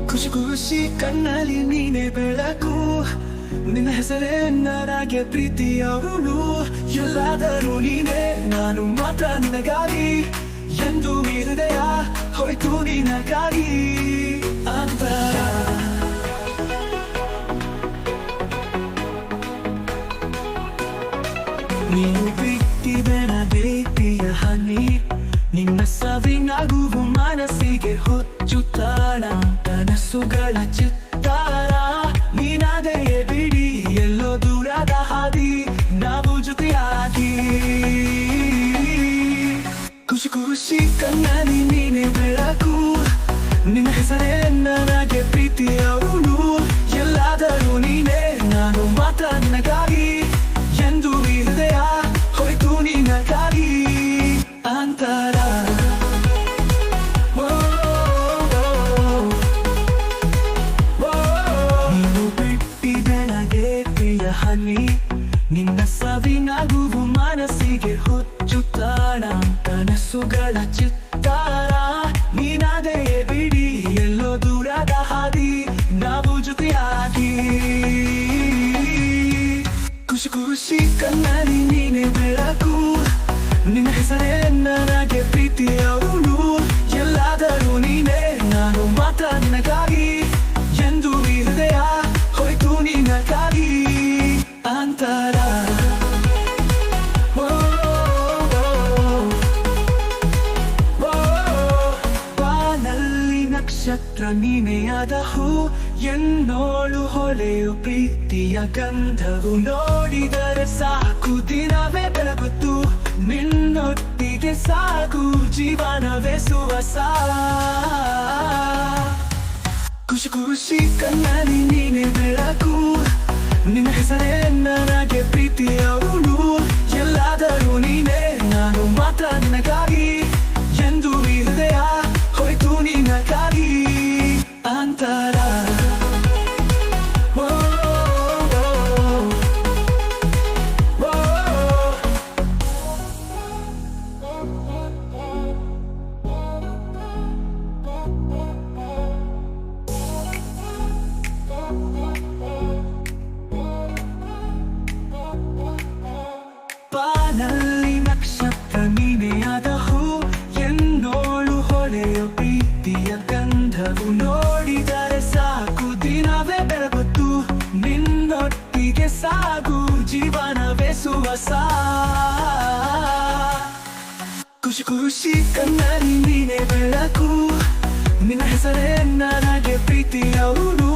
ಖುಷಿ ಖುಷಿ ಕಣ್ಣಲ್ಲಿ ನೀನೆ ಬೆಳಕು, ನಿನ್ನ ಹೆಸರೇ ನನಗೆ ಪ್ರೀತಿಯವಳು. ಎಲ್ಲಾದರೂ ನೀನೆ, ನಾನು ಮಾತ್ರ ನಿನಗಾಗಿ, ಎಂದು ಈ ಹೃದಯ ಹೋಯ್ತು ನಿನಗಾಗಿ. ಅಂತರ ನೀನು ಬಿಟ್ಟಿವೆನ ಬೇಟಿಯ ಹನಿ, ನಿನ್ನ ಸವಿನಗುವು ಮನಸ್ಸಿಗೆ ಹೊಚ್ಚುತ್ತಾಳ. ಕನಸುಗಳ ಚಿತ್ತಾರ ನೀನಾದೆಯೇ ಬಿಡಿ, ಎಲ್ಲೋ ದೂರದ ಹಾದಿ ನಾವು ಜೊತೆಯಾಗಿ. ಖುಷಿ ಖುಷಿ ಕಣ್ಣಲ್ಲಿ ನೀನೆ ಬೆಳಕು, ನಿನ್ನ ಹೆಸರೇ ನನಗೆ ಪ್ರೀತಿಯವಳು. ಎಲ್ಲಾದರೂ ನೀನೆ, ನಾನು ಮಾತ್ರ ನಿನಗಾಗಿ, ಎಂದು ಈ ಹೃದಯ ಹೋಯ್ತು ನಿನಗಾಗಿ. ಅಂತರ ನೀನು ಬಿಟ್ಟಿದೆನಗೆ ಪ್ರಿಯ ಹನಿ, ನಿನ್ನ ಸವಿನಗುವು ಮನಸ್ಸಿಗೆ ಹೊಚ್ಚುತ್ತಾಳ. ಕನಸುಗಳ ಚಿತ್ತಾರ ನೀನಾದೆಯೇ ಬಿಡಿ, ಎಲ್ಲೋ ದೂರದ ಹಾದಿ ನಾವು ಜೊತೆಯಾಗಿ. ಖುಷಿ ಖುಷಿ ಕಣ್ಣಲ್ಲಿ ನೀನೆ ಬೆಳಕು, ನಿನ್ನ ಹೆಸರೇ ನನಗೆ ಪ್ರೀತಿಯವಳು. ಎಲ್ಲಾದರೂ ನೀನೆ, ನಾನು ಮಾತ್ರ ನಿನಗಾಗಿ, ಎಂದು ಈ ಹೃದಯ ಹೋಯ್ತು ನಿನಗಾಗಿ. ಅಂತರ ಬಾನಲ್ಲಿ ನಕ್ಷತ್ರ ನೀನೆಯಾದ ಹೂ, ಎನ್ನೋಳು ಹೊಳೆಯು ಪ್ರೀತಿಯ ಗಂಧವು. ನೋಡಿದರೆ ಸಾಕು ದಿನವೇ ಬೆಳಗುತ್ತು, ನಿನ್ನೊಟ್ಟಿಗೆ ಸಾಕು ಜೀವನವೇ ಸುವಸ. ಖುಷಿ ಖುಷಿ ಕಣ್ಣಲ್ಲಿ ನೀನೆ ಬೆಳಕು, ನಿನ್ನ ಹೆಸರೇ ನನಗೆ ಪ್ರೀತಿಯವಳು. ಎಲ್ಲಾದರೂ ನೀನೆ, ನಾನು ಮಾತ್ರ ನಿನಗಾಗಿ, ಎಂದು ಈ ಹೃದಯ ಹೋಯ್ತು ನಿನಗಾಗಿ. ಅಂತರ ಬಾನಲ್ಲಿ ನಕ್ಷತ್ರ ನೀನೆಯಾದ ಹೂ, ಎನ್ನೋಳು ಹೊಳೆಯು ಪ್ರೀತಿಯ ಗಂಧವು. ನೋಡಿದರೆ ಸಾಕು ದಿನವೇ ಬೆಳಗುತ್ತು, ನಿನ್ನೊಟ್ಟಿಗೆ ಸಾಗು ಜೀವನವೇ ಸುವಸ. ಖುಷಿ ಖುಷಿ ಕಣ್ಣಲ್ಲಿ ನೀನೆ ಬೆಳಕು, ನಿನ್ನ ಹೆಸರೇ ನನಗೆ ಪ್ರೀತಿಯವಳು.